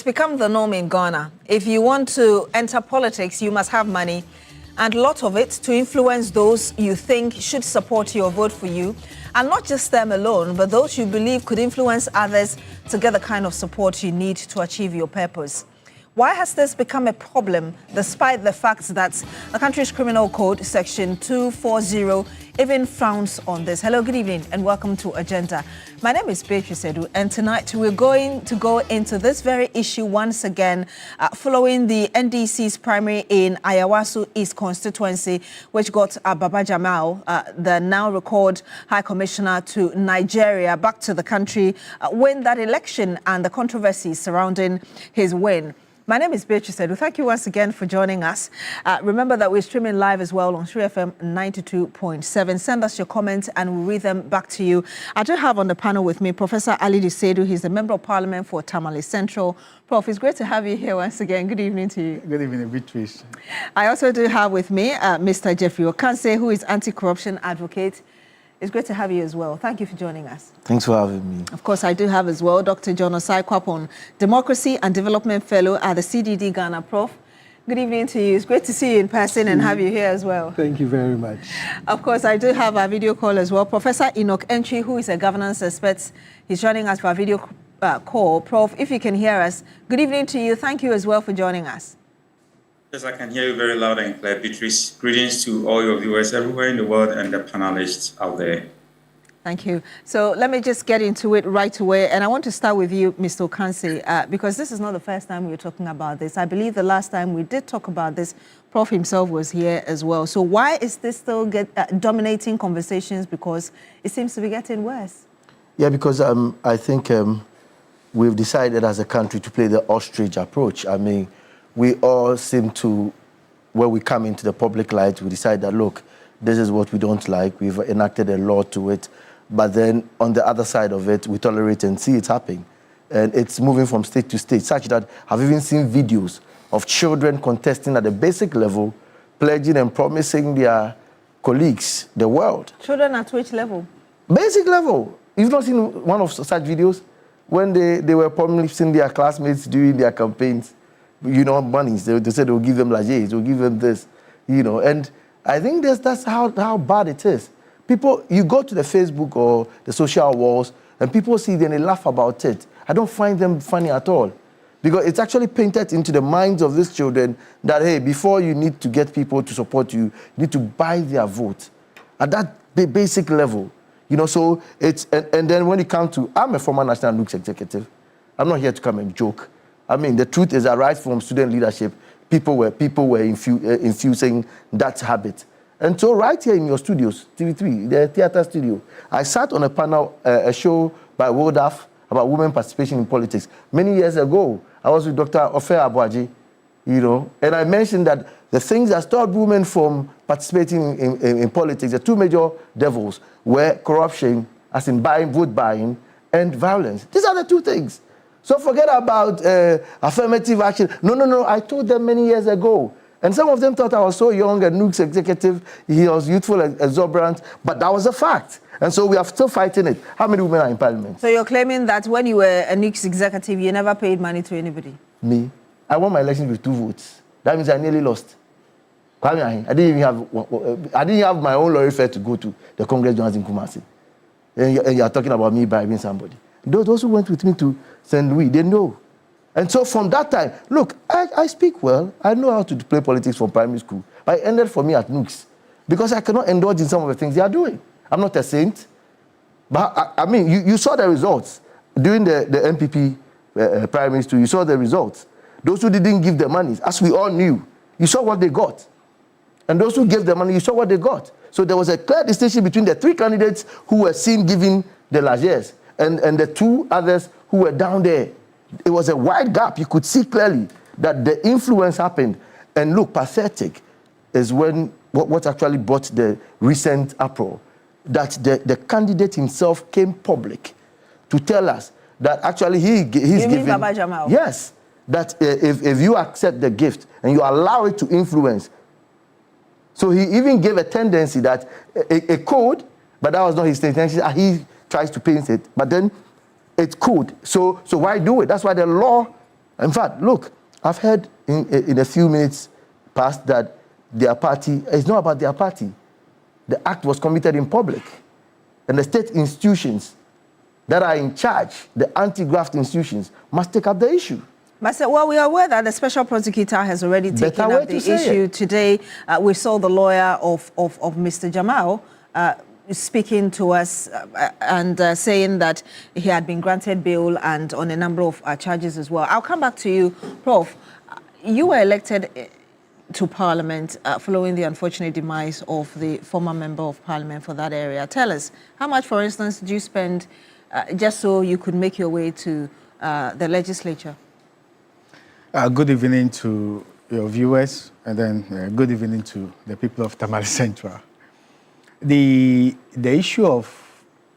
It's become the norm in Ghana. If you want to enter politics, you must have money, and a lot of it to influence those you think should support you or vote for you. And not just them alone, but those you believe could influence others to get the kind of support you need to achieve your purpose. Why has this become a problem, despite the fact that the country's criminal code, section 240, even frowns on this? Hello, good evening, and welcome to Agenda. My name is Beatrice Edu, and tonight we're going to go into this very issue once again, following the NDC's primary in Ayawaso East constituency, which got Baba Jamal, the now recalled High Commissioner to Nigeria, back to the country, win that election and the controversy surrounding his win. My name is Beatrice Edu. Thank you once again for joining us. Remember that we're streaming live as well on 3FM 92.7. Send us your comments and we'll read them back to you. I do have on the panel with me Professor Ali Dusedu. He's the Member of Parliament for Tamale Central. Prof, it's great to have you here once again. Good evening to you. Good evening, Beatrice. I also do have with me Mr. Jeffrey Okanse, who is anti-corruption advocate. It's great to have you as well. Thank you for joining us. Thanks for having me. Of course, I do have as well Dr. John Osai Kwapon, Democracy and Development Fellow at the CDD Ghana. Prof, good evening to you. It's great to see you in person and have you here as well. Thank you very much. Of course, I do have a video call as well. Professor Enoch Entry, who is a governance expert. He's joining us for a video call. Prof, if you can hear us, good evening to you. Thank you as well for joining us. Yes, I can hear you very loud and clear, Beatrice. Greetings to all your viewers everywhere in the world and the panelists out there. Thank you. So let me just get into it right away. And I want to start with you, Mr. Okanse, because this is not the first time we're talking about this. I believe the last time we did talk about this, Prof himself was here as well. So why is this still dominating conversations? Because it seems to be getting worse. Yeah, because I think we've decided as a country to play the ostrich approach. I mean, we all seem to, when we come into the public light, we decide that, look, this is what we don't like. We've enacted a law to it. But then on the other side of it, we tolerate and see it happening. And it's moving from state to state, such that I've even seen videos of children contesting at the basic level, pledging and promising their colleagues the world. Children at which level? Basic level. You've not seen one of such videos when they were promising their classmates during their campaigns, you know, monies. They said they'll give them lajes, they'll give them this, you know. And I think that's how bad it is. People, you go to the Facebook or the social walls, and people see it and they laugh about it. I don't find them funny at all. Because it's actually painted into the minds of these children that, hey, before you need to get people to support you, you need to buy their vote. At that basic level. You know, so it's, and then when it comes to, I'm a former National Nooks executive. I'm not here to come and joke. I mean, the truth is that right from student leadership, people were infusing that habit. And so right here in your studios, TV3, the theater studio, I sat on a panel, a show by Wodaf about women participation in politics. Many years ago, I was with Dr. Ofe Abuaji, you know, and I mentioned that the things that stopped women from participating in politics, the two major devils, were corruption, as in vote buying, and violence. These are the two things. So forget about affirmative action. No, I told them many years ago. And some of them thought I was so young, a Nooks executive, he was youthful, exuberant, but that was a fact. And so we are still fighting it. How many women are in parliament? So you're claiming that when you were a Nooks executive, you never paid money to anybody? Me? I won my election with 2 votes. That means I nearly lost. I didn't have my own lorry fare to go to the Congress Johnson in Kumasi. And you're talking about me bribing somebody. Those who went with me to St. Louis, they know. And so from that time, look, I speak well. I know how to play politics from primary school. But it ended for me at Nooks because I cannot indulge in some of the things they are doing. I'm not a saint. But I mean, you saw the results. During the MPP primaries too, you saw the results. Those who didn't give the money, as we all knew, you saw what they got. And those who gave the money, you saw what they got. So there was a clear distinction between the 3 candidates who were seen giving the largesse and the 2 others who were down there. It was a wide gap. You could see clearly that the influence happened. And look, pathetic is when what actually brought the recent uproar, that the candidate himself came public to tell us that actually he's giving. Baba Jamal? Yes, that if you accept the gift and you allow it to influence. So he even gave a tendency that a code, but that was not his intention. He tries to paint it, but then it could. So why do it? That's why the law In fact, look, I've heard in a few minutes past that their party, it's not about their party. The act was committed in public. And the state institutions that are in charge, the anti-graft institutions, must take up the issue. Well, we are aware that the special prosecutor has already taken up the issue today. We saw the lawyer of Mr. Jamal speaking to us and saying that he had been granted bail and on a number of charges as well. I'll come back to you, Prof. You were elected to Parliament following the unfortunate demise of the former member of Parliament for that area. Tell us, how much, for instance, did you spend just so you could make your way to the legislature? Good evening to your viewers, and then good evening to the people of Tamale Central. The issue of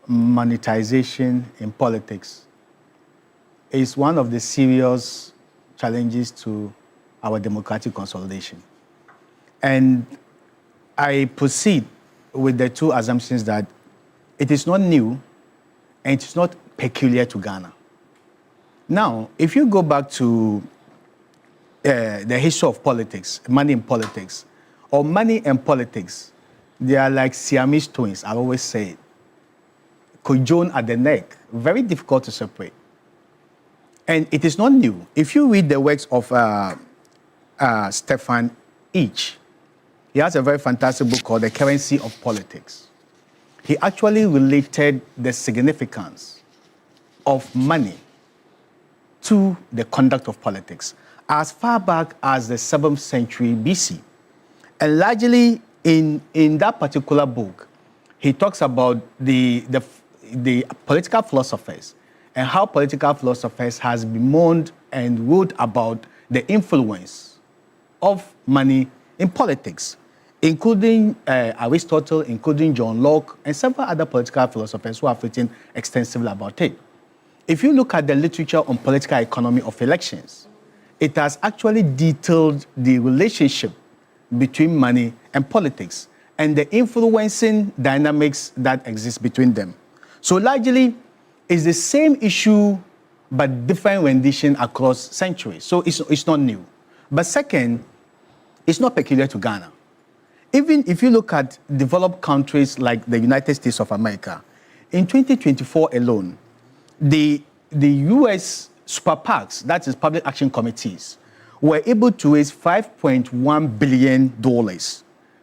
monetization in politics is one of the serious challenges to our democratic consolidation. And I proceed with the two assumptions that it is not new and it is not peculiar to Ghana. Now, if you go back to the history of politics, money in politics, or money and politics, they are like Siamese twins, I always say it. Conjoined at the neck, very difficult to separate. And it is not new. If you read the works of Stefan Eich, he has a very fantastic book called The Currency of Politics. He actually related the significance of money to the conduct of politics as far back as the 7th century BC. And largely in that particular book, he talks about the political philosophers and how political philosophers has bemoaned and wrote about the influence of money in politics, including Aristotle, including John Locke, and several other political philosophers who have written extensively about it. If you look at the literature on political economy of elections, it has actually detailed the relationship between money and politics and the influencing dynamics that exist between them. So largely, it's the same issue, but different rendition across centuries. So it's not new. But second, it's not peculiar to Ghana. Even if you look at developed countries like the United States of America, in 2024 alone, the U.S. super PACs, that is public action committees, were able to raise $5.1 billion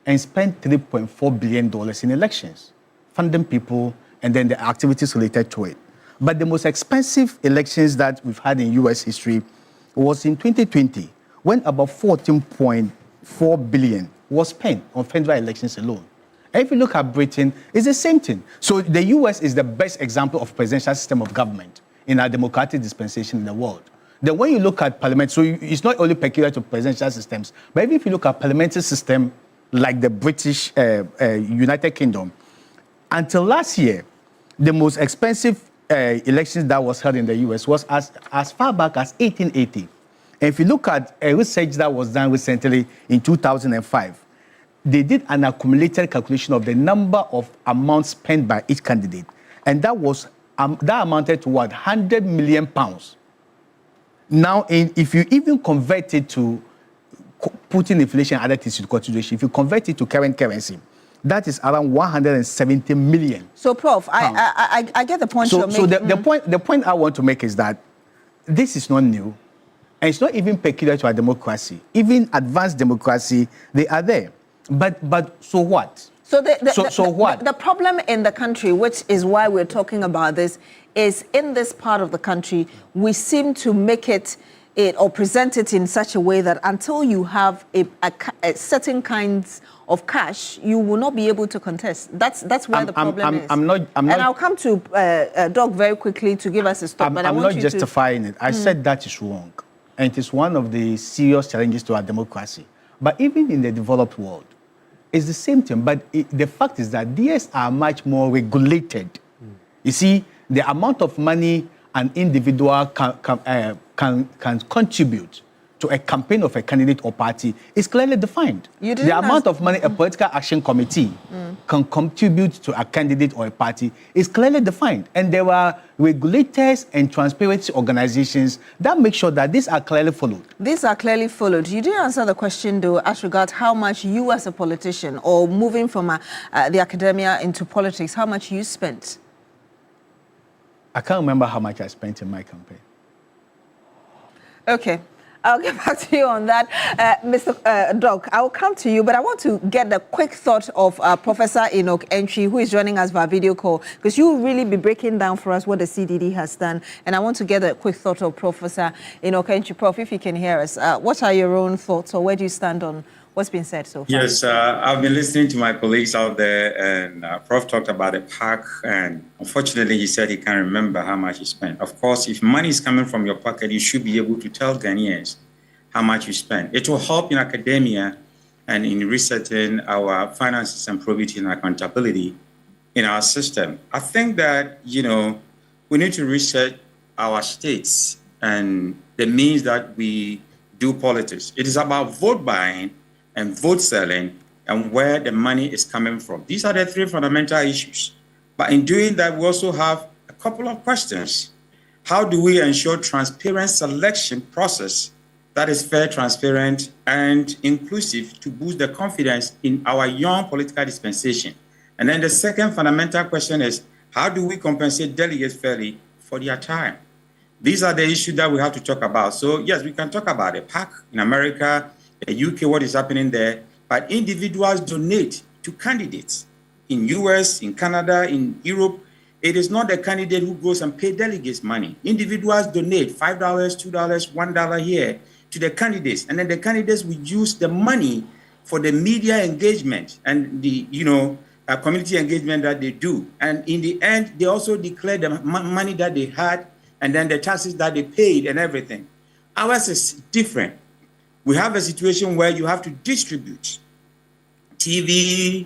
and spend $3.4 billion in elections, funding people and then the activities related to it. But the most expensive elections that we've had in U.S. history was in 2020, when about $14.4 billion was spent on federal elections alone. And if you look at Britain, it's the same thing. So the U.S. is the best example of presidential system of government in our democratic dispensation in the world. Then when you look at parliament, so it's not only peculiar to presidential systems, but even if you look at parliamentary system like the British United Kingdom, until last year, the most expensive elections that was held in the U.S. was as far back as 1880. And if you look at a research that was done recently in 2005, they did an accumulated calculation of the number of amounts spent by each candidate. And that was that amounted to what? 100 million pounds. Now, if you even convert it to putting inflation and other things into consideration, if you convert it to current currency, that is around 170 million. So, Prof, I get the point you're making. So the point I want to make is that this is not new, and it's not even peculiar to our democracy. Even advanced democracy, they are there. But so what? So what? The problem in the country, which is why we're talking about this, is in this part of the country, we seem to make it or present it in such a way that until you have a certain kinds of cash, you will not be able to contest. That's where the problem is. I'm not. And I'll come to Doc very quickly to give us a stop. But I'm not justifying it. I said that is wrong, and it is one of the serious challenges to our democracy. But even in the developed world, it's the same thing. But the fact is that these are much more regulated. You see, the amount of money an individual can contribute to a campaign of a candidate or party is clearly defined. The amount of money a political action committee can contribute to a candidate or a party is clearly defined. And there are regulators and transparency organizations that make sure that these are clearly followed. These are clearly followed. You didn't answer the question, though, as regards how much you as a politician or moving from the academia into politics, how much you spent. I can't remember how much I spent in my campaign. Okay. I'll get back to you on that, Mr. Doc. I will come to you, but I want to get the quick thought of Professor Enoch Entry, who is joining us via video call, because you will really be breaking down for us what the CDD has done. And I want to get a quick thought of Professor Enoch Entry. Prof, if you can hear us, what are your own thoughts, or where do you stand on what's been said so far? Yes, I've been listening to my colleagues out there, and Prof talked about the PAC, and unfortunately, he said he can't remember how much he spent. Of course, if money is coming from your pocket, you should be able to tell Ghanaians how much you spend. It will help in academia and in resetting our finances and probity and accountability in our system. I think that, we need to reset our states and the means that we do politics. It is about vote buying and vote selling and where the money is coming from. These are the three fundamental issues. But in doing that, we also have a couple of questions. How do we ensure transparent selection process that is fair, transparent, and inclusive to boost the confidence in our young political dispensation? And then the second fundamental question is, how do we compensate delegates fairly for their time? These are the issues that we have to talk about. So yes, we can talk about a PAC in America, the UK, what is happening there, but individuals donate to candidates in US, in Canada, in Europe. It is not the candidate who goes and pay delegates money. Individuals donate $5, $2, $1 here to the candidates, and then the candidates will use the money for the media engagement and the community engagement that they do. And in the end, they also declare the money that they had and then the taxes that they paid and everything. Ours is different. We have a situation where you have to distribute TV,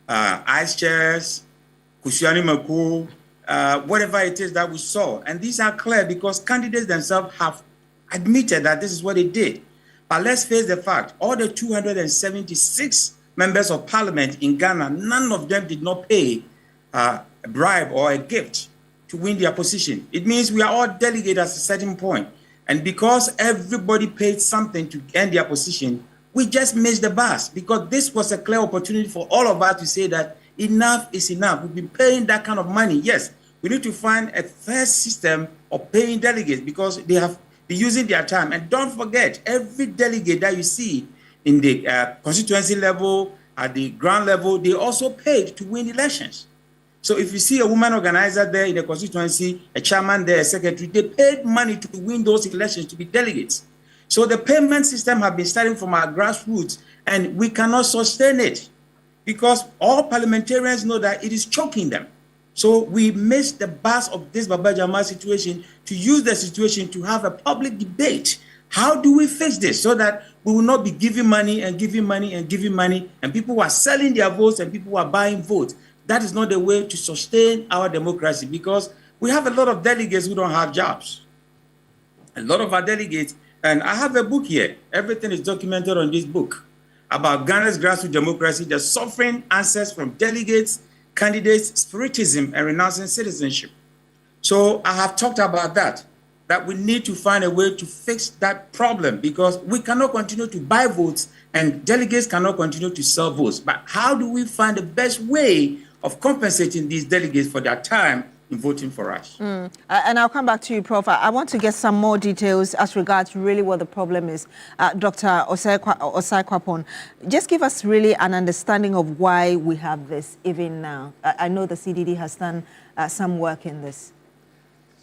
ice chairs, Kusiani Maku, whatever it is that we saw. And these are clear because candidates themselves have admitted that this is what they did. But let's face the fact, all the 276 members of parliament in Ghana, none of them did not pay a bribe or a gift to win their position. It means we are all delegates at a certain point. And because everybody paid something to end their position, we just missed the bus because this was a clear opportunity for all of us to say that enough is enough. We've been paying that kind of money. Yes, we need to find a fair system of paying delegates because they have been using their time. And don't forget, every delegate that you see in the constituency level, at the ground level, they also paid to win elections. So if you see a woman organizer there in the constituency, a chairman there, a secretary, they paid money to win those elections to be delegates. So the payment system has been starting from our grassroots, and we cannot sustain it because all parliamentarians know that it is choking them. So we missed the bus of this Baba Jama situation to use the situation to have a public debate. How do we fix this so that we will not be giving money and giving money and giving money, and people who are selling their votes and people who are buying votes? That is not the way to sustain our democracy because we have a lot of delegates who don't have jobs. A lot of our delegates, and I have a book here. Everything is documented on this book about Ghana's grassroots democracy, the suffering answers from delegates, candidates, spiritism, and renouncing citizenship. So I have talked about that we need to find a way to fix that problem because we cannot continue to buy votes and delegates cannot continue to sell votes. But how do we find the best way of compensating these delegates for their time in voting for us? And I'll come back to you, Prof. I want to get some more details as regards really what the problem is. Dr. Osei Kwapon, just give us really an understanding of why we have this even now. I know the CDD has done some work in this.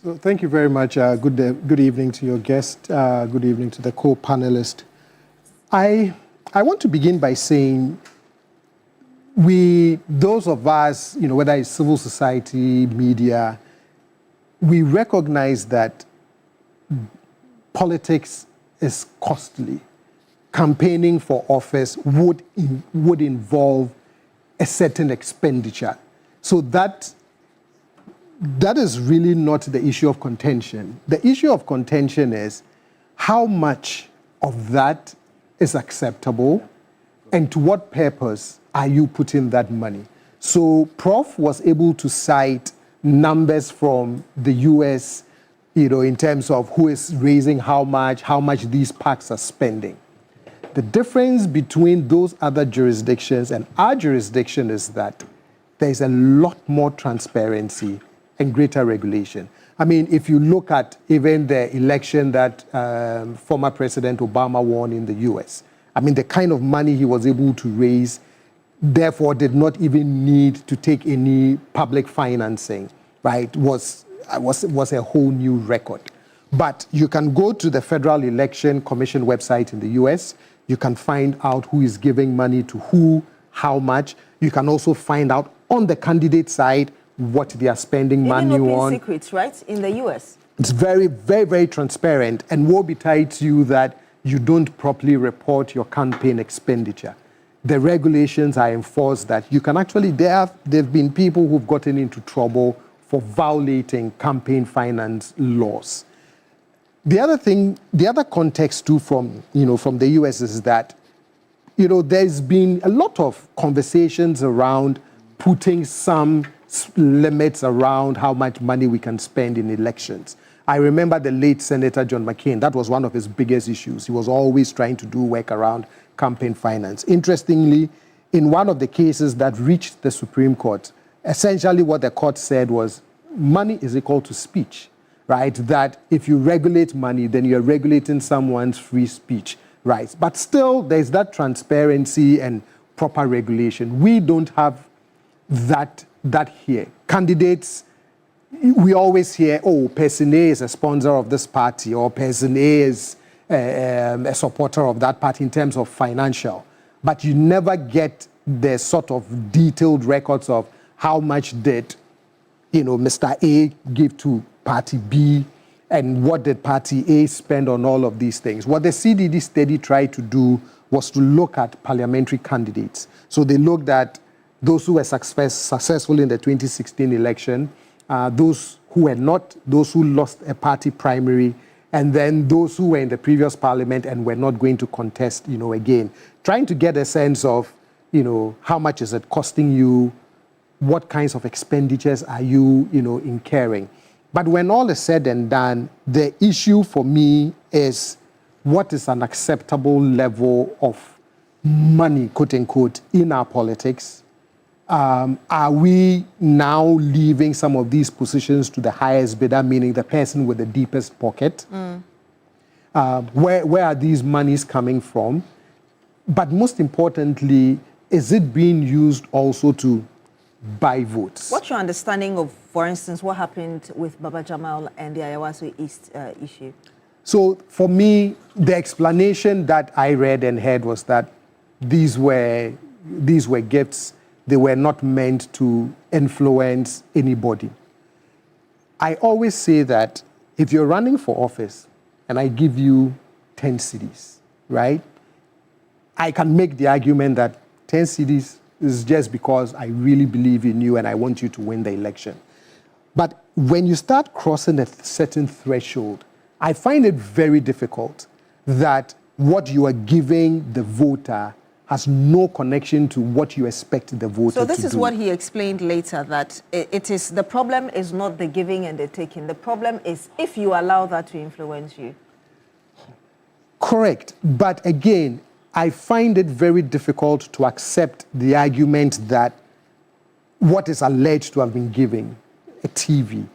So thank you very much. Good evening to your guest. Good evening to the co-panelist. I want to begin by saying those of us, whether it's civil society, media, we recognize that politics is costly. Campaigning for office would involve a certain expenditure. So that is really not the issue of contention. The issue of contention is how much of that is acceptable and to what purpose are you putting that money? So Prof was able to cite numbers from the US, in terms of who is raising how much these PACs are spending. The difference between those other jurisdictions and our jurisdiction is that there's a lot more transparency and greater regulation. I mean, if you look at even the election that former President Obama won in the US, I mean, the kind of money he was able to raise, therefore did not even need to take any public financing, right, was a whole new record. But you can go to the Federal Election Commission website in the US, you can find out who is giving money to who, how much. You can also find out on the candidate side what they are spending money Even open on. secrets, right, in the US? It's very, very, very transparent, and woe betides you that you don't properly report your campaign expenditure. The regulations are enforced that you can actually, there have been people who've gotten into trouble for violating campaign finance laws. The other thing, the other context too from the US is that, there's been a lot of conversations around putting some limits around how much money we can spend in elections. I remember the late Senator John McCain, that was one of his biggest issues. He was always trying to do work around campaign finance. Interestingly, in one of the cases that reached the Supreme Court, essentially what the court said was money is equal to speech, right? That if you regulate money, then you're regulating someone's free speech rights. But still, there's that transparency and proper regulation. We don't have that here. Candidates, we always hear, oh, person A is a sponsor of this party, or person A is a supporter of that party in terms of financial. But you never get the sort of detailed records of how much did, Mr. A give to party B, and what did party A spend on all of these things. What the CDD study tried to do was to look at parliamentary candidates. So they looked at those who were successful in the 2016 election, those who were not, those who lost a party primary, and then those who were in the previous parliament and were not going to contest, again. Trying to get a sense of, how much is it costing you, what kinds of expenditures are you, incurring. But when all is said and done, the issue for me is what is an acceptable level of money, quote unquote, in our politics. Are we now leaving some of these positions to the highest bidder, meaning the person with the deepest pocket? Where are these monies coming from? But most importantly, is it being used also to buy votes? What's your understanding of, for instance, what happened with Baba Jamal and the Ayawaso East issue? So for me, the explanation that I read and heard was that these were gifts. They were not meant to influence anybody. I always say that if you're running for office and I give you 10 cedis, right? I can make the argument that 10 cedis is just because I really believe in you and I want you to win the election. But when you start crossing a certain threshold, I find it very difficult that what you are giving the voter has no connection to what you expect the voter to do. So this is what he explained later, that the problem is not the giving and the taking. The problem is if you allow that to influence you. Correct. But again, I find it very difficult to accept the argument that what is alleged to have been given, a TV,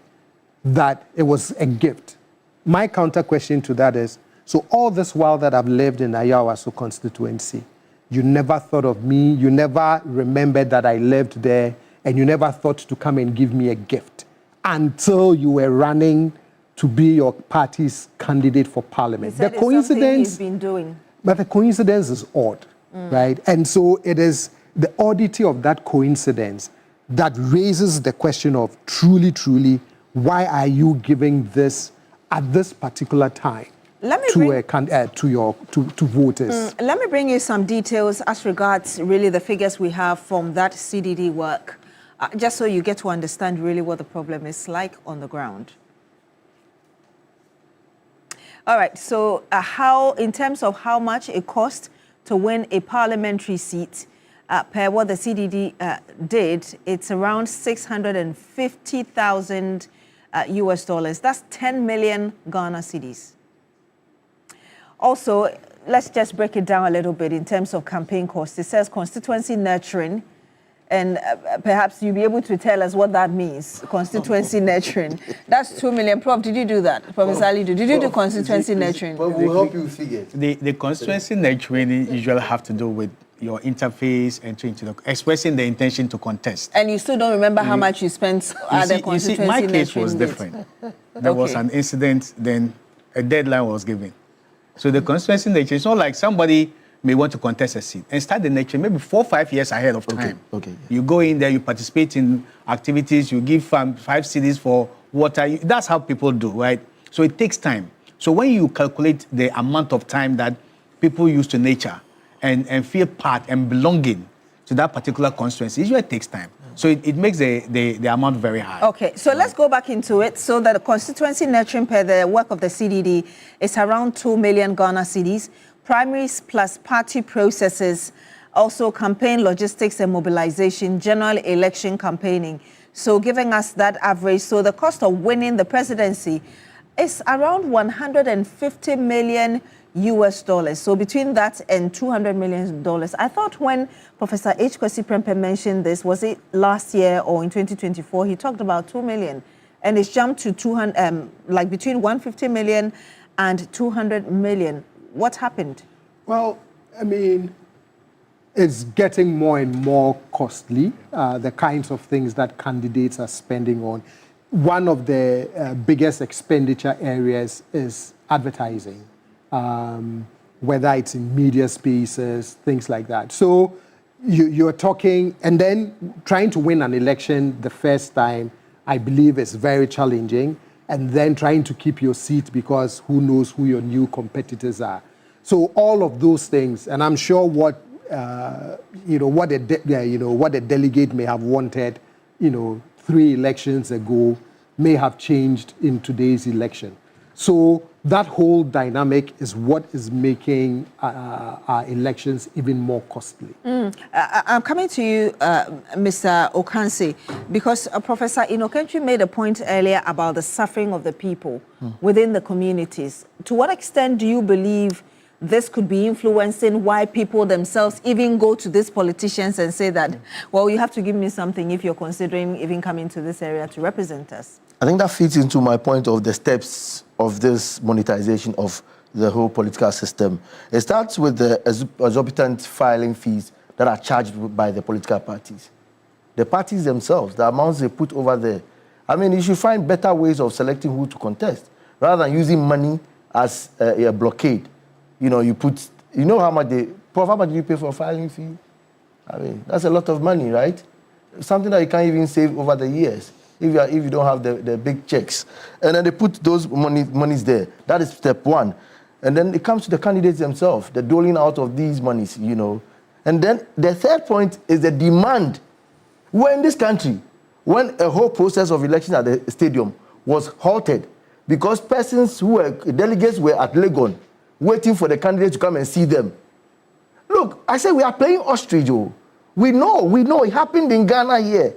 that it was a gift. My counter question to that is, so all this while that I've lived in Ayawaso constituency, you never thought of me, you never remembered that I lived there, and you never thought to come and give me a gift until you were running to be your party's candidate for parliament. He said the coincidence he's been doing. But the coincidence is odd, right? And so it is the oddity of that coincidence that raises the question of truly, truly, why are you giving this at this particular time? To voters. Let me bring you some details as regards really the figures we have from that CDD work, just so you get to understand really what the problem is like on the ground. All right, so how, in terms of how much it cost to win a parliamentary seat, per what the CDD did, it's around 650,000 US dollars. That's 10 million Ghana cedis. Also, let's just break it down a little bit in terms of campaign costs. It says constituency nurturing, and perhaps you'll be able to tell us what that means, constituency nurturing. That's 2 million. Prof, did you do that? Professor Alidu, did you do constituency nurturing? We'll help you figure. The constituency nurturing usually have to do with your interface entry into the, expressing the intention to contest. And you still don't remember how much you spent at the constituency my case nurturing was bit? different. There was an incident, then a deadline was given. So the constituency nurturing, it's not like somebody may want to contest a seat and start the nurturing maybe 4 or 5 years ahead of time. Okay. You go in there, you participate in activities, you give 5 cedis for water. That's how people do, right? So it takes time. So when you calculate the amount of time that people use to nurture and feel part and belonging to that particular constituency, it usually takes time. So it makes the amount very high. Okay, so let's go back into it. So that the constituency nurturing per the work of the CDD is around 2 million Ghana cedis. Primaries plus party processes, also campaign logistics and mobilization, general election campaigning. So giving us that average. So the cost of winning the presidency is around 150 million US dollars. So between that and $200 million. I thought when Professor H. Kwesi Prempeh mentioned this, was it last year or in 2024, he talked about 2 million. And it's jumped to 200, like between 150 million and 200 million. What happened? Well, I mean, it's getting more and more costly, the kinds of things that candidates are spending on. One of the biggest expenditure areas is advertising, whether it's in media spaces, things like that. So you're talking, and then trying to win an election the first time, I believe is very challenging. And then trying to keep your seat because who knows who your new competitors are. So all of those things, and I'm sure what a delegate may have wanted, 3 elections ago, may have changed in today's election. So that whole dynamic is what is making our elections even more costly. I'm coming to you, Mr. Okansi, because Professor Inokentri made a point earlier about the suffering of the people within the communities. To what extent do you believe this could be influencing why people themselves even go to these politicians and say that, well, you have to give me something if you're considering even coming to this area to represent us? I think that fits into my point of the steps of this monetization of the whole political system. It starts with the exorbitant filing fees that are charged by the political parties. The parties themselves, the amounts they put over there. I mean, you should find better ways of selecting who to contest rather than using money as a blockade. You know how much how much do you pay for a filing fee? I mean, that's a lot of money, right? Something that you can't even save over the years if you don't have the big checks. And then they put those monies there. That is step one. And then it comes to the candidates themselves, the doling out of these monies, And then the third point is the demand. We're in this country, when a whole process of election at the stadium was halted because delegates were at Legon waiting for the candidates to come and see them. Look, I said we are playing ostrich. We know it happened in Ghana here.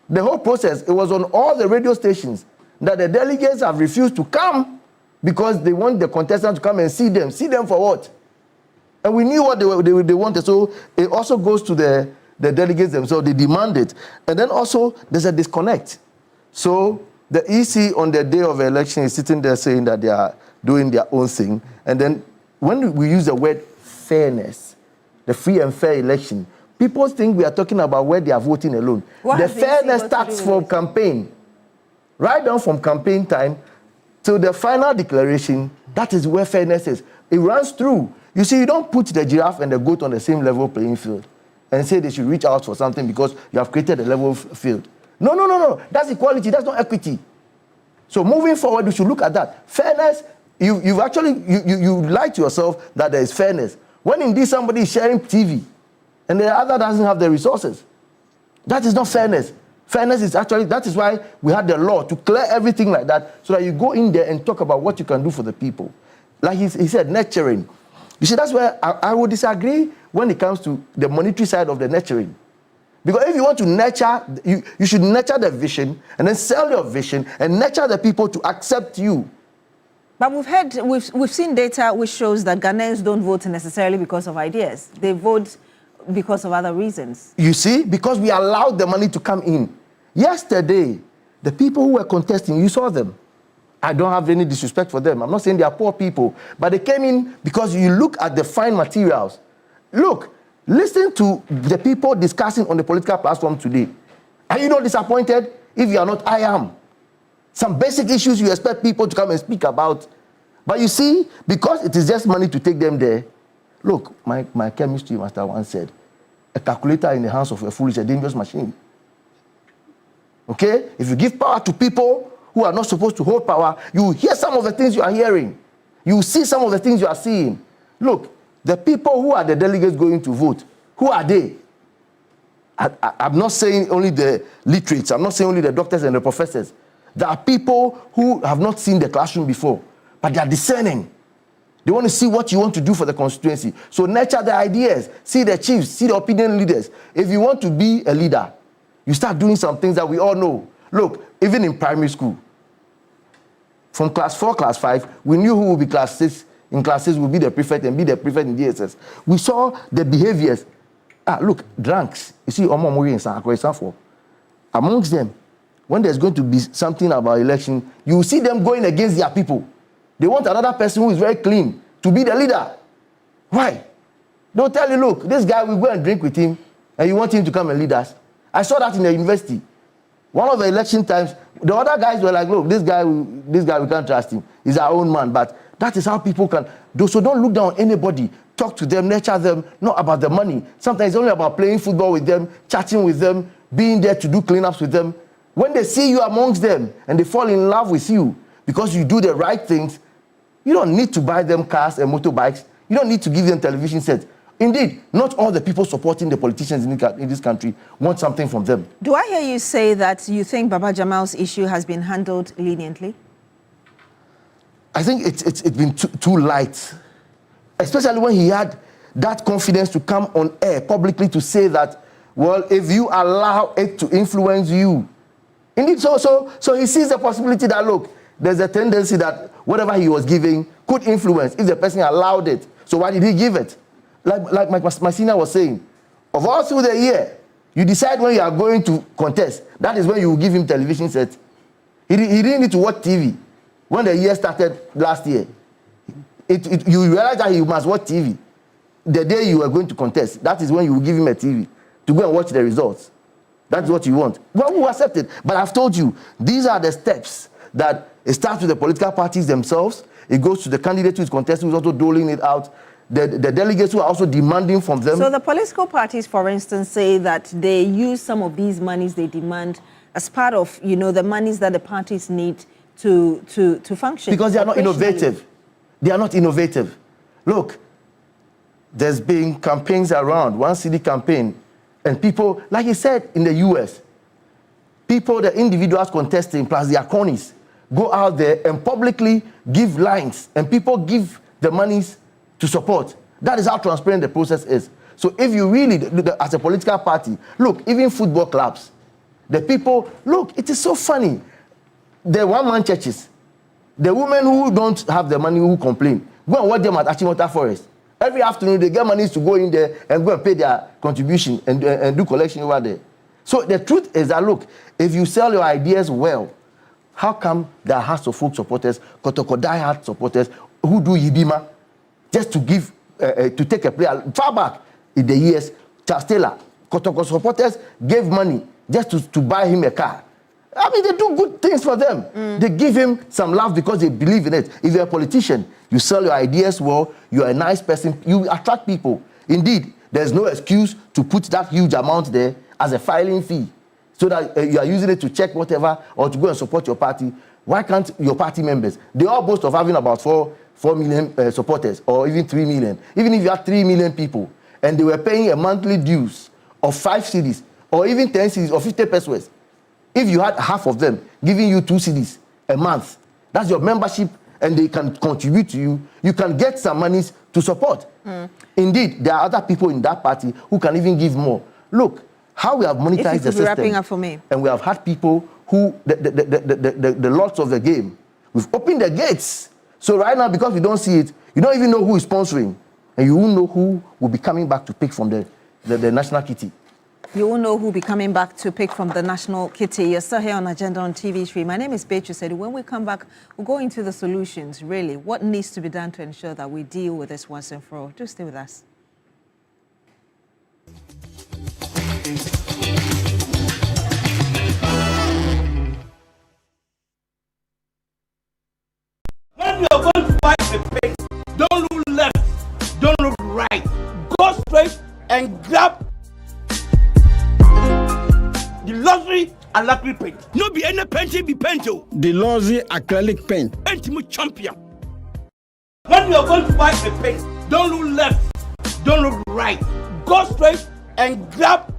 The whole process, it was on all the radio stations that the delegates have refused to come because they want the contestants to come and see them. See them for what? And we knew what they wanted. So it also goes to the delegates themselves. They demand it. And then also there's a disconnect. So the EC on the day of the election is sitting there saying that they are doing their own thing. And then when we use the word fairness, the free and fair election, people think we are talking about where they are voting alone. The fairness starts from campaign. Right down from campaign time to the final declaration, that is where fairness is. It runs through. You see, you don't put the giraffe and the goat on the same level playing field and say they should reach out for something because you have created a level field. No. That's equality. That's not equity. So moving forward, we should look at that. Fairness, you lie to yourself that there is fairness. When indeed somebody is sharing TV and the other doesn't have the resources, that is not fairness. Fairness is actually, that is why we had the law to clear everything like that so that you go in there and talk about what you can do for the people. like he said, nurturing. You see, that's where I would disagree when it comes to the monetary side of the nurturing. Because if you want to nurture, you should nurture the vision and then sell your vision and nurture the people to accept you. But we've seen data which shows that Ghanaians don't vote necessarily because of ideas. They vote because of other reasons. You see, because we allowed the money to come in. Yesterday, the people who were contesting, you saw them. I don't have any disrespect for them. I'm not saying they are poor people, but they came in because you look at the fine materials. Look, listen to the people discussing on the political platform today. Are you not disappointed? If you are not, I am. Some basic issues you expect people to come and speak about. But you see, because it is just money to take them there, look, my chemistry master once said, a calculator in the hands of a fool is a dangerous machine. Okay? If you give power to people who are not supposed to hold power, you will hear some of the things you are hearing. You will see some of the things you are seeing. Look, the people who are the delegates going to vote, who are they? I'm not saying only the literates. I'm not saying only the doctors and the professors. There are people who have not seen the classroom before, but they are discerning. They want to see what you want to do for the constituency. So nurture the ideas, see the chiefs, see the opinion leaders. If you want to be a leader, you start doing some things that we all know. Look, even in primary school, from class 4, class 5, we knew who would be class 6. In class 6 would be the prefect and be the prefect in DSS. We saw the behaviors. Look, drunks. You see, amongst them, when there's going to be something about election, you will see them going against their people. They want another person who is very clean to be the leader. Why? They'll tell you, look, this guy, will go and drink with him, and you want him to come and lead us. I saw that in the university. One of the election times, the other guys were like, look, this guy, we can't trust him. He's our own man. But that is how people can. So don't look down on anybody. Talk to them, nurture them, not about the money. Sometimes it's only about playing football with them, chatting with them, being there to do cleanups with them. When they see you amongst them and they fall in love with you because you do the right things, you don't need to buy them cars and motorbikes. You don't need to give them television sets. Indeed, not all the people supporting the politicians in this country want something from them. Do I hear you say that you think Baba Jamal's issue has been handled leniently? I think it's been too light, especially when he had that confidence to come on air publicly to say that, well, if you allow it to influence you. Indeed, so he sees the possibility that, look, there's a tendency that whatever he was giving could influence if the person allowed it. So why did he give it? Like my senior was saying, of all through the year, you decide when you are going to contest. That is when you will give him television sets. He didn't need to watch TV. When the year started last year, you realize that he must watch TV. The day you are going to contest, that is when you will give him a TV to go and watch the results. That's what you want. Well, we will accept it. But I've told you, these are the steps that it starts with the political parties themselves. It goes to the candidate who is contesting, who is also doling it out. The delegates who are also demanding from them. So the political parties, for instance, say that they use some of these monies they demand as part of, the monies that the parties need to function. Because they are not innovative. They are not innovative. Look, there's been campaigns around, one city campaign, and people, like he said in the US, people, the individuals contesting, plus their cronies, go out there and publicly give lines, and people give the monies to support. That is how transparent the process is. So if you really, as a political party, look, even football clubs, the people, look, it is so funny. The one-man churches, the women who don't have the money who complain, go and watch them at Achimota Forest. Every afternoon, they get money to go in there and go and pay their contribution and do collection over there. So the truth is that, look, if you sell your ideas well, how come there are hearts of folk supporters, Kotoko die-hard supporters, who do Yibima, just to give, to take a player? Far back in the years, Charles Taylor, Kotoko supporters gave money just to buy him a car. I mean, they do good things for them. They give him some love because they believe in it. If you're a politician, you sell your ideas well, you're a nice person, you attract people. Indeed, there's no excuse to put that huge amount there as a filing fee so that you are using it to check whatever or to go and support your party. Why can't your party members, they all boast of having about 4 million supporters or even 3 million. Even if you have 3 million people and they were paying a monthly dues of 5 cedis or even 10 cedis or 50 pesos, if you had half of them giving you 2 cedis a month, that's your membership and they can contribute to you, you can get some monies to support. Indeed, there are other people in that party who can even give more. Look, how we have monetized the system. Wrapping up for me. And we have had people who, the lords of the game, we've opened the gates. So right now, because we don't see it, you don't even know who is sponsoring. And you won't know who will be coming back to pick from the national kitty. You will know who will be coming back to pick from the national kitty. You're still here on Agenda on TV3. My name is Beatrice. When we come back, we'll go into the solutions, really. What needs to be done to ensure that we deal with this once and for all? Do stay with us. When you're going to buy a pen, don't look left, don't look right. Go straight and grab the luxury acrylic paint. No be any paint, be paint. The luxury acrylic paint. Paint mu champion. When you're going to buy a pen, don't look left, don't look right. Go straight and grab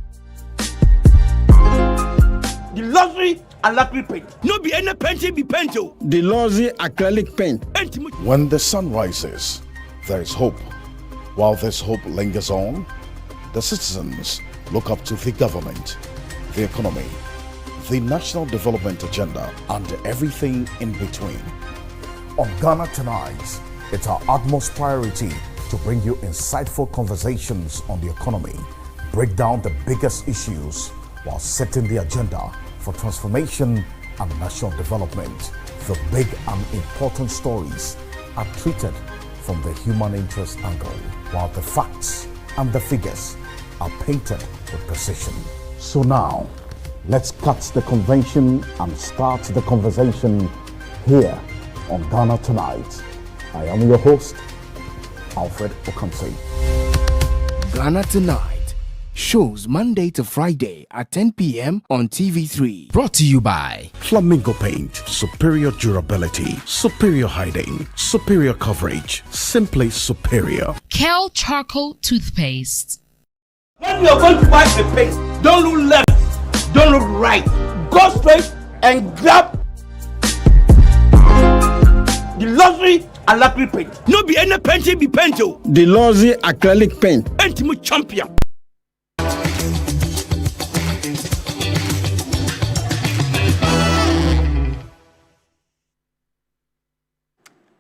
the luxury acrylic paint. No be any paint, be paint. The luxury acrylic paint. When the sun rises, there is hope. While this hope lingers on, the citizens look up to the government, the economy, the national development agenda, and everything in between. On Ghana Tonight, it's our utmost priority to bring you insightful conversations on the economy, break down the biggest issues while setting the agenda for transformation and national development. The big and important stories are treated from the human interest angle, while the facts and the figures are painted with precision. So now, let's cut the convention and start the conversation here on Ghana Tonight. I am your host, Alfred Okamsi. Ghana Tonight shows Monday to Friday at 10 p.m. on TV3. Brought to you by Flamingo Paint, superior durability, superior hiding, superior coverage, simply superior. Kel Charcoal Toothpaste. When you're going to buy a pen, don't look left, don't look right. Go straight and grab the luxury acrylic paint. No be any paint, be paint. The luxury acrylic paint. Paint mu champion.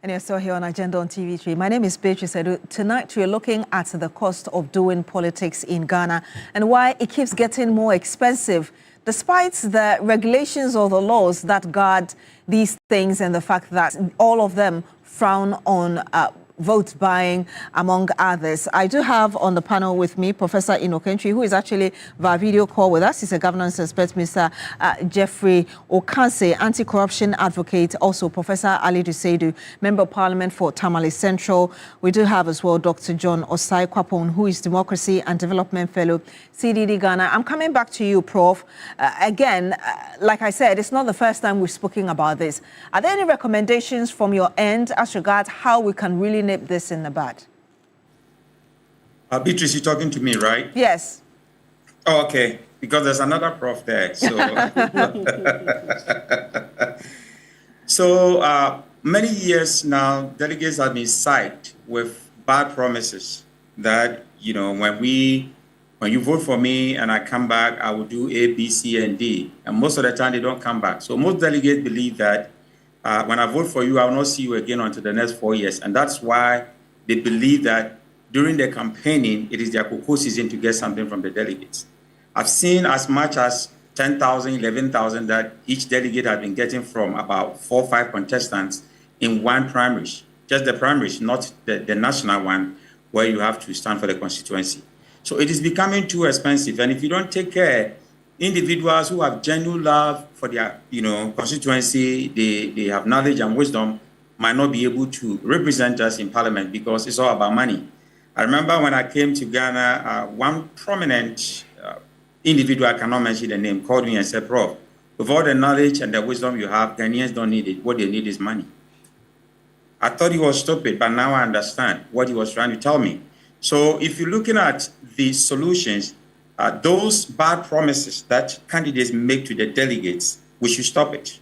And you're still here on Agenda on TV3. My name is Beatrice. Tonight we're looking at the cost of doing politics in Ghana and why it keeps getting more expensive, despite the regulations or the laws that guard these things and the fact that all of them frown on vote buying, among others. I do have on the panel with me Professor Inokentri, who is actually via video call with us. He's a governance expert, Mr. Jeffrey Okanse, anti-corruption advocate, also Professor Ali Duseidu, Member of Parliament for Tamale Central. We do have as well Dr. John Osai Kwapon, who is Democracy and Development Fellow, CDD Ghana. I'm coming back to you, Prof. Again, like I said, it's not the first time we've spoken about this. Are there any recommendations from your end as regards how we can really nip this in the bud? Beatrice, you're talking to me, right? Yes. Oh, okay, because there's another prof there. So, many years now, delegates have been sacked with bad promises that, you know, when you vote for me and I come back, I will do A, B, C, and D. And most of the time, they don't come back. So most delegates believe that when I vote for you, I will not see you again until the next 4 years. And that's why they believe that during the campaigning, it is their cocoa season to get something from the delegates. I've seen as much as 10,000, 11,000 that each delegate has been getting from about 4 or 5 contestants in one primary. Just the primaries, not the national one, where you have to stand for the constituency. So it is becoming too expensive. And if you don't take care, individuals who have genuine love for their, constituency, they have knowledge and wisdom, might not be able to represent us in parliament because it's all about money. I remember when I came to Ghana, one prominent individual, I cannot mention the name, called me and said, Prof, with all the knowledge and the wisdom you have, Ghanaians don't need it. What they need is money. I thought he was stupid, but now I understand what he was trying to tell me. So if you're looking at the solutions, those bad promises that candidates make to the delegates, we should stop it.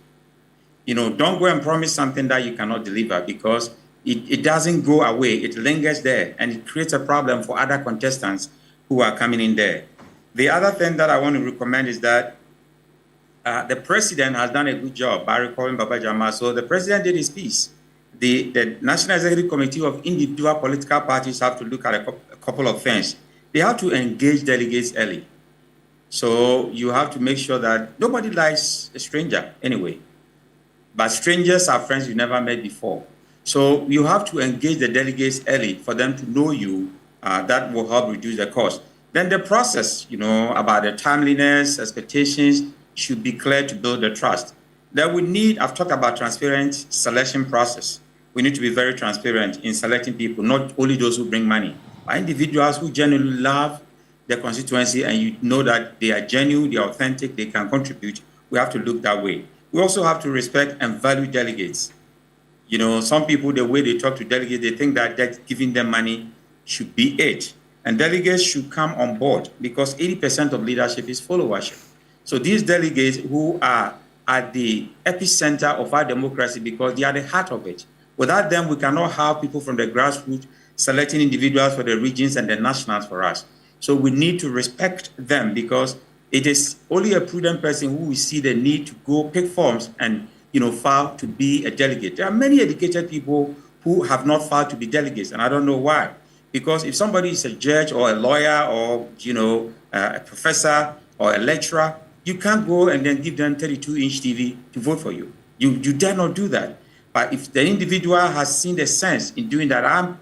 Don't go and promise something that you cannot deliver, because it doesn't go away. It lingers there, and it creates a problem for other contestants who are coming in there. The other thing that I want to recommend is that the president has done a good job by recalling Baba Jama. So the president did his piece. The National Executive Committee of individual political parties have to look at a couple of things. They have to engage delegates early. So you have to make sure that nobody likes a stranger anyway. But strangers are friends you never met before. So you have to engage the delegates early for them to know you. That will help reduce the cost. Then the process, about the timeliness, expectations, should be clear to build the trust. Then we need, I've talked about transparent selection process. We need to be very transparent in selecting people, not only those who bring money, but individuals who genuinely love their constituency, and you know that they are genuine, they are authentic, they can contribute. We have to look that way. We also have to respect and value delegates. Some people, the way they talk to delegates, they think that giving them money should be it. And delegates should come on board, because 80% of leadership is followership. So these delegates who are at the epicenter of our democracy, because they are the heart of it. Without them, we cannot have people from the grassroots selecting individuals for the regions and the nationals for us. So we need to respect them, because it is only a prudent person who will see the need to go pick forms and file to be a delegate. There are many educated people who have not filed to be delegates, and I don't know why. Because if somebody is a judge or a lawyer or a professor or a lecturer, you can't go and then give them 32-inch TV to vote for you. You dare not do that. But if the individual has seen the sense in doing that, I'm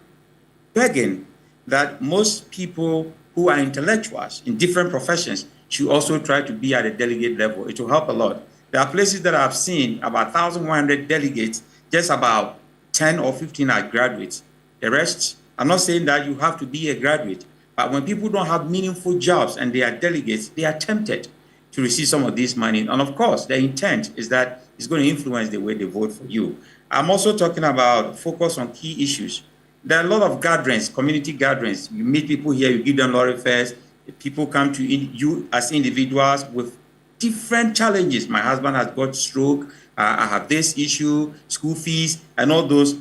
begging that most people who are intellectuals in different professions should also try to be at a delegate level. It will help a lot. There are places that I've seen about 1,100 delegates, just about 10 or 15 are graduates. The rest, I'm not saying that you have to be a graduate, but when people don't have meaningful jobs and they are delegates, they are tempted to receive some of this money. And of course, the intent is that it's going to influence the way they vote for you. I'm also talking about focus on key issues. There are a lot of gatherings, community gatherings. You meet people here, you give them lorry fares. People come to you as individuals with different challenges. My husband has got stroke. I have this issue, school fees, and all those.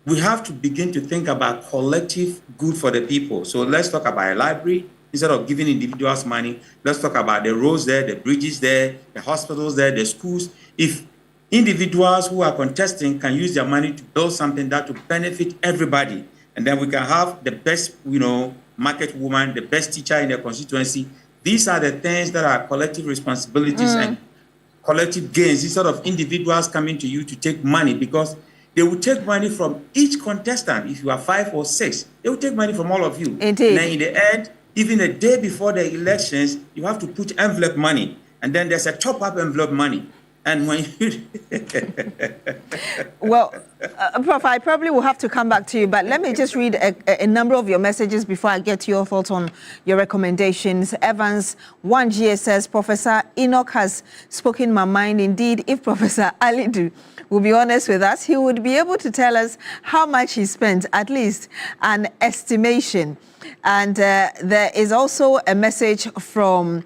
We have to begin to think about collective good for the people. So let's talk about a library. Instead of giving individuals money, let's talk about the roads there, the bridges there, the hospitals there, the schools. If individuals who are contesting can use their money to build something that will benefit everybody, and then we can have the best, market woman, the best teacher in their constituency. These are the things that are collective responsibilities and collective gains, instead of individuals coming to you to take money, because they will take money from each contestant. If you are 5 or 6, they will take money from all of you. Indeed. And then in the end, even a day before the elections, you have to put envelope money. And then there's a top-up envelope money. And when you... Well, Prof, I probably will have to come back to you, but let me just read a number of your messages before I get your thoughts on your recommendations. Evans 1GA says, Professor Enoch has spoken my mind. Indeed, if Professor Alidu will be honest with us, he would be able to tell us how much he spent, at least an estimation. And there is also a message from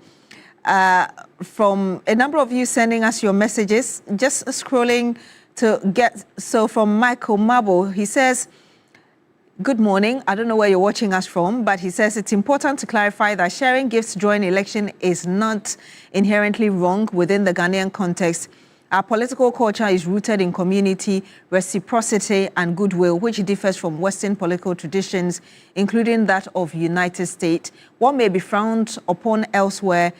a number of you sending us your messages, just scrolling to get, so from Michael Mabo, he says, good morning. I don't know where you're watching us from, but he says it's important to clarify that sharing gifts during election is not inherently wrong within the Ghanaian context. Our political culture is rooted in community, reciprocity, and goodwill, which differs from Western political traditions, including that of United States. What may be frowned upon elsewhere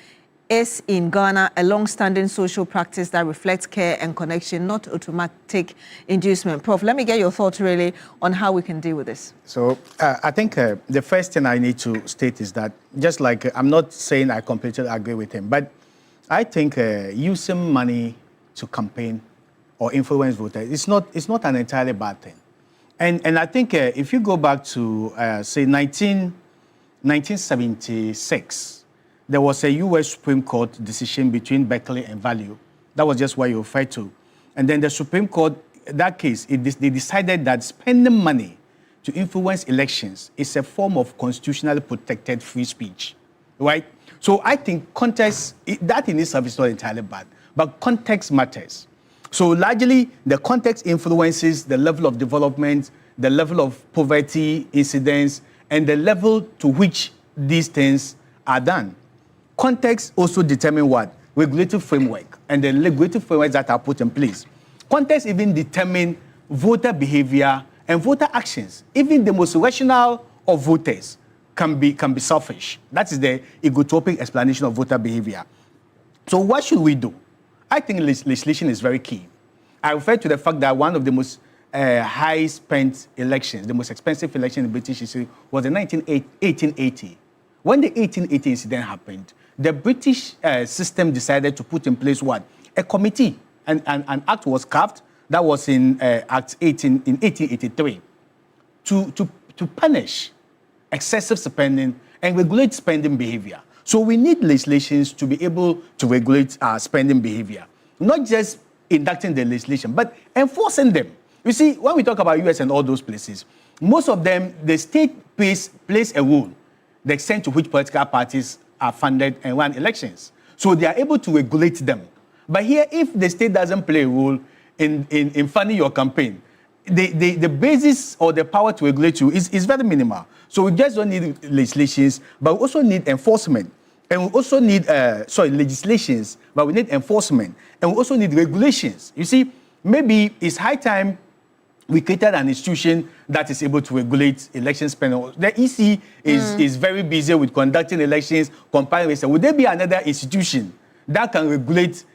is in Ghana a long-standing social practice that reflects care and connection, not automatic inducement. Prof, let me get your thoughts really on how we can deal with this. So I think the first thing I need to state is that, just like I'm not saying I completely agree with him, but I think using money to campaign or influence voters, it's not an entirely bad thing. And I think if you go back to, say, 1976, there was a U.S. Supreme Court decision between Berkeley and Value. That was just what you referred to. And then the Supreme Court, in that case, they decided that spending money to influence elections is a form of constitutionally protected free speech, right? So I think context, that in itself is not entirely bad, but context matters. So largely, the context influences the level of development, the level of poverty incidence, and the level to which these things are done. Context also determine what? Regulatory framework and the regulatory frameworks that are put in place. Context even determine voter behavior and voter actions. Even the most rational of voters can be selfish. That is the egotropic explanation of voter behavior. So what should we do? I think legislation is very key. I refer to the fact that one of the most high-spent elections, the most expensive election in British history, was in 1880. When the 1880 incident happened, the British system decided to put in place what? A committee. And an act was carved that was in Act 18 in 1883 to punish excessive spending and regulate spending behavior. So we need legislations to be able to regulate spending behavior, not just inducting the legislation, but enforcing them. You see, when we talk about US and all those places, most of them, the state plays a role, the extent to which political parties are funded and run elections. So they are able to regulate them. But here, if the state doesn't play a role in funding your campaign, the basis or the power to regulate you is very minimal. So we just don't need legislations, but we also need enforcement. And we also need, legislations, but we need enforcement. And we also need regulations. You see, maybe it's high time we created an institution that is able to regulate election spending. The EC is very busy with conducting elections, compiling research. Would there be another institution that can regulate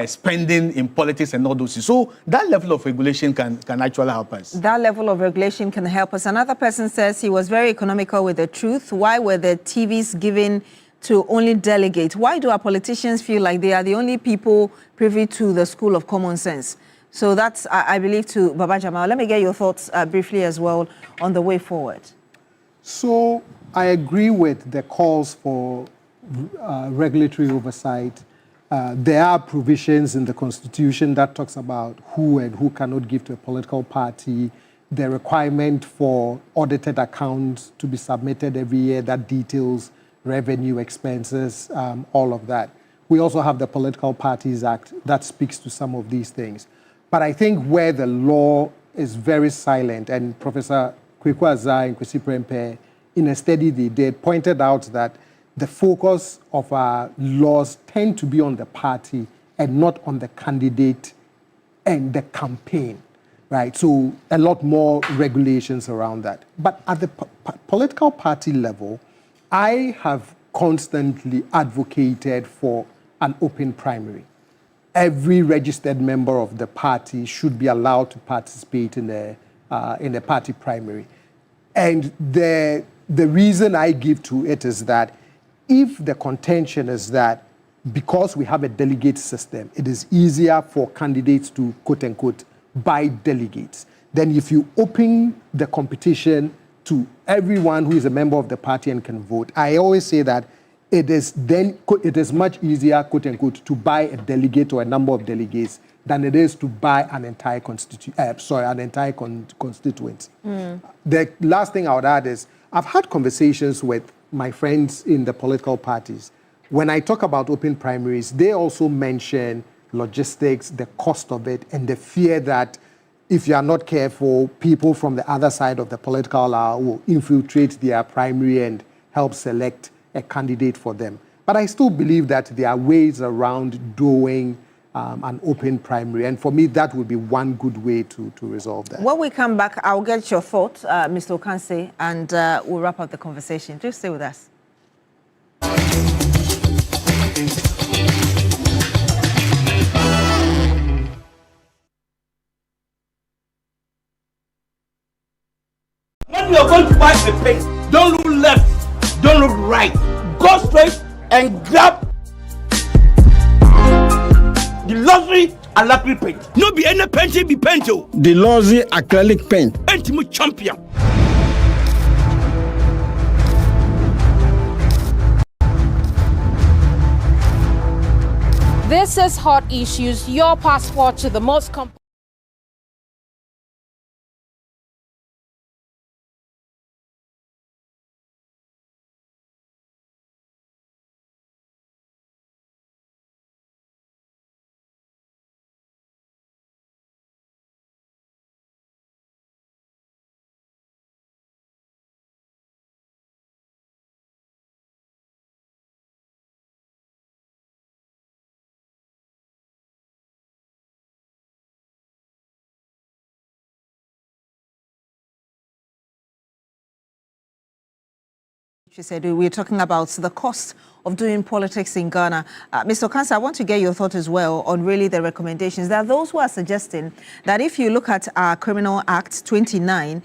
spending in politics and all those things? So that level of regulation can actually help us. That level of regulation can help us. Another person says he was very economical with the truth. Why were the TVs given to only delegate? Why do our politicians feel like they are the only people privy to the school of common sense? So that's, I believe, to Baba Jamal. Let me get your thoughts briefly as well on the way forward. So I agree with the calls for regulatory oversight. There are provisions in the Constitution that talks about who and who cannot give to a political party, the requirement for audited accounts to be submitted every year that details revenue, expenses, all of that. We also have the Political Parties Act that speaks to some of these things. But I think where the law is very silent, and Professor Kweku Azar and Kwesi Prempeh, in a study they did, pointed out that the focus of our laws tend to be on the party and not on the candidate and the campaign, right? So a lot more regulations around that. But at the political party level, I have constantly advocated for an open primary. Every registered member of the party should be allowed to participate in a party primary. And the reason I give to it is that if the contention is that because we have a delegate system, it is easier for candidates to, quote unquote, buy delegates, then if you open the competition to everyone who is a member of the party and can vote, I always say that it is much easier, quote unquote, to buy a delegate or a number of delegates than it is to buy an entire constituency. The last thing I would add is I've had conversations with my friends in the political parties. When I talk about open primaries, they also mention logistics, the cost of it, and the fear that if you are not careful, people from the other side of the political aisle will infiltrate their primary and help select a candidate for them. But I still believe that there are ways around doing an open primary. And for me, that would be one good way to resolve that. When we come back, I'll get your thoughts, Mr. Okanse, and we'll wrap up the conversation. Just stay with us. When you are going to buy a pen, don't look left, don't look right. Go straight and grab the luxury acrylic paint. No be any paint, be paint. The luxury acrylic paint. Ultimate champion. This is Hot Issues, your passport to the most She said we're talking about the cost of doing politics in Ghana. Mr. Kansa, I want to get your thought as well on really the recommendations. There are those who are suggesting that if you look at our Criminal Act 29,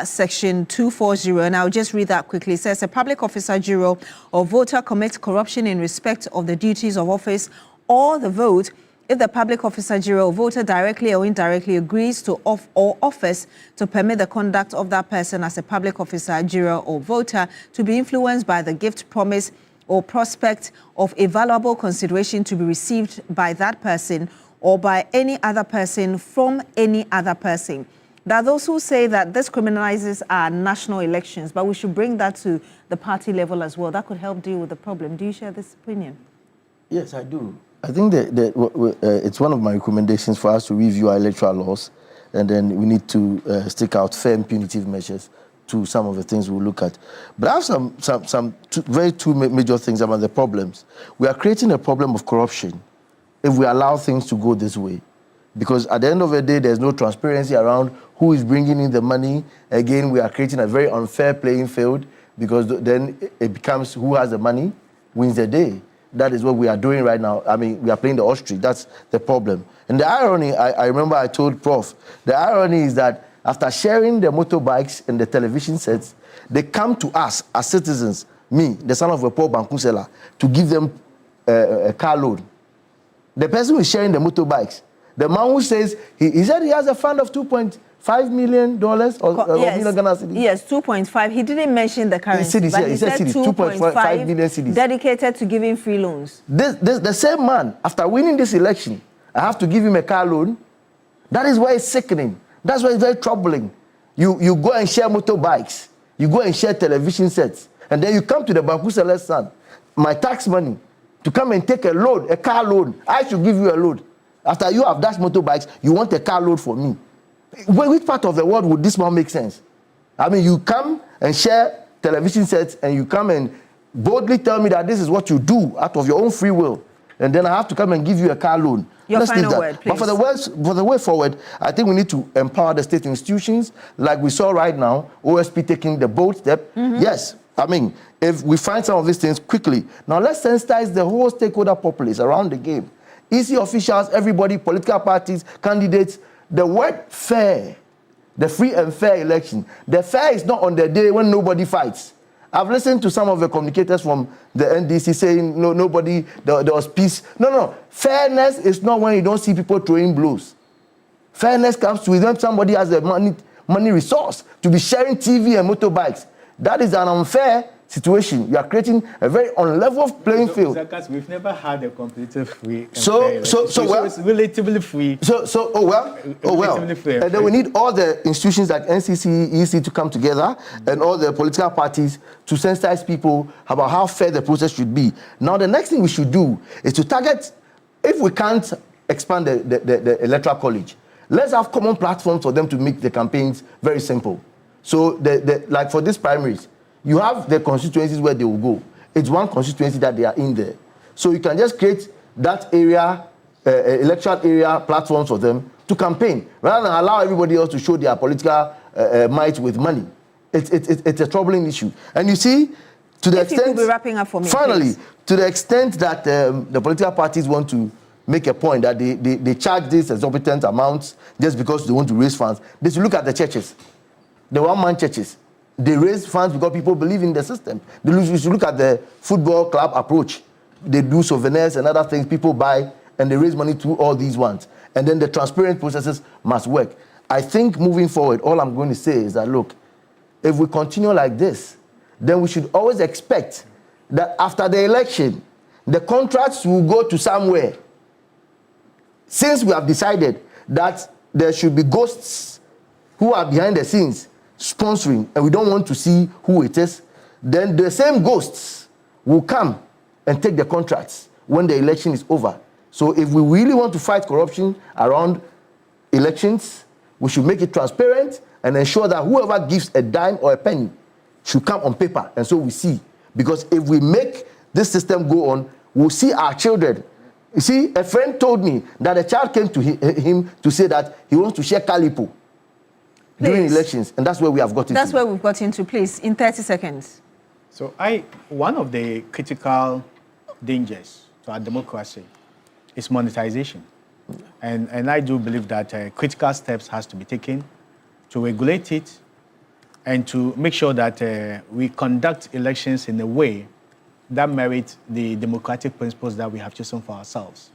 Section 240, and I'll just read that quickly. It says a public officer, juror, or voter commits corruption in respect of the duties of office or the vote if the public officer, juror, or voter directly or indirectly agrees to or offers to permit the conduct of that person as a public officer, juror, or voter to be influenced by the gift, promise, or prospect of a valuable consideration to be received by that person or by any other person from any other person. There are those who say that this criminalizes our national elections, but we should bring that to the party level as well. That could help deal with the problem. Do you share this opinion? Yes, I do. I think that it's one of my recommendations for us to review our electoral laws, and then we need to stick out firm punitive measures to some of the things we'll look at. But I have some two major things about the problems. We are creating a problem of corruption if we allow things to go this way. Because at the end of the day, there's no transparency around who is bringing in the money. Again, we are creating a very unfair playing field, because then it becomes who has the money wins the day. That is what we are doing right now. I mean, we are playing the ostrich. That's the problem. And the irony, I remember I told Prof, the irony is that after sharing the motorbikes and the television sets, they come to us as citizens, me, the son of a poor banku seller, to give them a car loan. The person who is sharing the motorbikes, the man who says, he said he has a fund of $2.5 million or yes. million Ghana cedis. Yes, 2.5. He didn't mention the currency, cedis, but yeah, he said cedis, 2.5 million cedis. Dedicated to giving free loans. The same man, after winning this election, I have to give him a car loan. That is why it's sickening. That's why it's very troubling. You go and share motorbikes. You go and share television sets. And then you come to the Baku seller's son, my tax money, to come and take a loan, a car loan. I should give you a loan. After you have dashed motorbikes, you want a car loan for me. Which part of the world would this one make sense? I mean, you come and share television sets, and you come and boldly tell me that this is what you do out of your own free will, and then I have to come and give you a car loan. Your Let's final leave that. word, please. But for the way forward, I think we need to empower the state institutions, like we saw right now, OSP taking the bold step. Mm-hmm. Yes, I mean, if we find some of these things quickly. Now let's sensitize the whole stakeholder populace around the game. EC officials, everybody, political parties, candidates. The word fair, the free and fair election. The fair is not on the day when nobody fights. I've listened to some of the communicators from the NDC saying, no, nobody, there was peace. No. Fairness is not when you don't see people throwing blows. Fairness comes to when somebody has a money resource to be sharing TV and motorbikes. That is an unfair situation. You are creating a very unlevel playing field. We've never had a completely free and so well, it's relatively free. Relatively fair. And then we need all the institutions like NCC, EC to come together, and all the political parties to sensitize people about how fair the process should be. Now, the next thing we should do is to target, if we can't expand the electoral college, let's have common platforms for them to make the campaigns very simple. So, like for these primaries, you have the constituencies where they will go. It's one constituency that they are in there. So you can just create that area, electoral area platforms for them to campaign, rather than allow everybody else to show their political might with money. It's a troubling issue. And you see, to the extent... If you could be wrapping up for me, finally, please. To the extent that the political parties want to make a point that they charge these exorbitant amounts just because they want to raise funds, they should look at the churches, the one-man churches. They raise funds because people believe in the system. You should look at the football club approach. They do souvenirs and other things people buy, and they raise money through all these ones. And then the transparent processes must work. I think moving forward, all I'm going to say is that, look, if we continue like this, then we should always expect that after the election, the contracts will go to somewhere. Since we have decided that there should be ghosts who are behind the scenes sponsoring, and we don't want to see who it is, then the same ghosts will come and take the contracts when the election is over. So if we really want to fight corruption around elections, we should make it transparent and ensure that whoever gives a dime or a penny should come on paper, and so we see. Because if we make this system go on, we'll see our children. You see, a friend told me that a child came to him to say that he wants to share Calipo during elections, and that's where we have got into. That's where we've got into. Please, in 30 seconds. So one of the critical dangers to our democracy is monetization. And I do believe that critical steps has to be taken to regulate it and to make sure that we conduct elections in a way that merits the democratic principles that we have chosen for ourselves.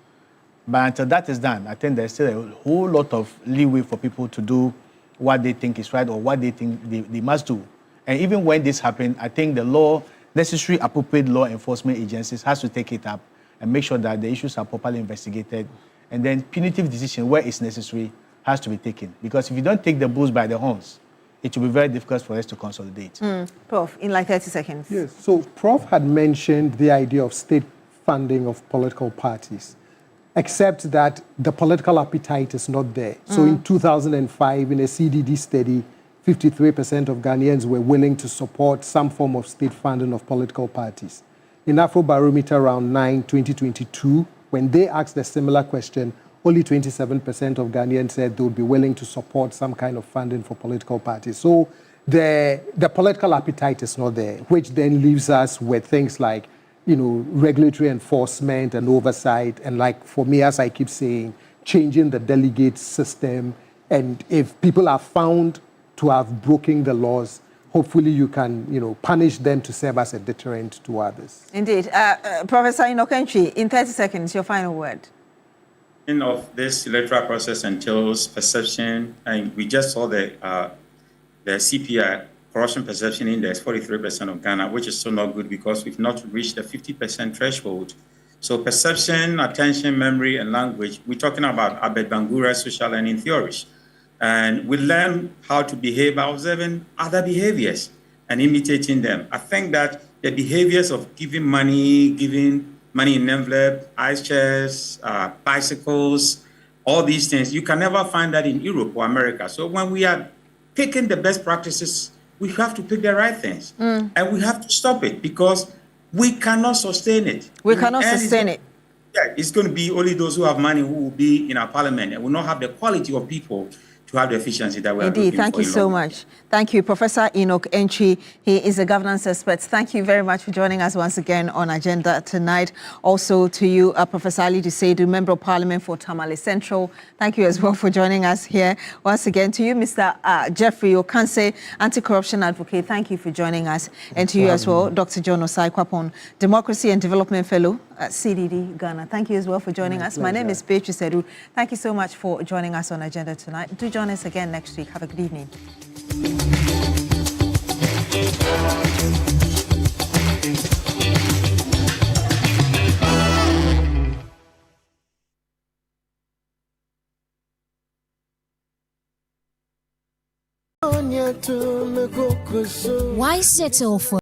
But until that is done, I think there's still a whole lot of leeway for people to do what they think is right or what they think they must do. And even when this happens, I think the necessary appropriate law enforcement agencies has to take it up and make sure that the issues are properly investigated. And then punitive decision where it's necessary has to be taken. Because if you don't take the bulls by the horns, it will be very difficult for us to consolidate. Prof, in like 30 seconds. Yes, so Prof had mentioned the idea of state funding of political parties, except that the political appetite is not there. So in 2005, in a CDD study, 53% of Ghanaians were willing to support some form of state funding of political parties. In Afrobarometer Round 9, 2022, when they asked a similar question, only 27% of Ghanaians said they would be willing to support some kind of funding for political parties. So the political appetite is not there, which then leaves us with things like, regulatory enforcement and oversight. And like for me, as I keep saying, changing the delegate system. And if people are found to have broken the laws, hopefully you can, punish them to serve as a deterrent to others. Indeed. Professor Inokenchi, in 30 seconds, your final word. Of this electoral process entails perception, and we just saw the CPI, Corruption Perception Index, 43% of Ghana, which is still not good because we've not reached the 50% threshold. So perception, attention, memory, and language, we're talking about Albert Bangura's social learning theories. And we learn how to behave by observing other behaviors and imitating them. I think that the behaviors of giving money in envelope, ice chairs, bicycles, all these things, you can never find that in Europe or America. So when we are picking the best practices, we have to pick the right things. And we have to stop it because we cannot sustain it. We cannot sustain it. Yeah, it's going to be only those who have money who will be in our parliament and will not have the quality of people to have the efficiency that we're looking for. Indeed, thank you so much. Thank you, Professor Enoch Enchi. He is a governance expert. Thank you very much for joining us once again on Agenda tonight. Also to you, Professor Ali Dusedu, Member of Parliament for Tamale Central. Thank you as well for joining us here. Once again, to you, Mr. Jeffrey Okanse, Anti-Corruption Advocate. Thank you for joining us. And to you as well, Dr. John Osai Kwapon, Democracy and Development Fellow at CDD Ghana. Thank you as well for joining us. My name is Beatrice Edu. Thank you so much for joining us on Agenda tonight. Do join us again next week. Have a good evening. Why settle for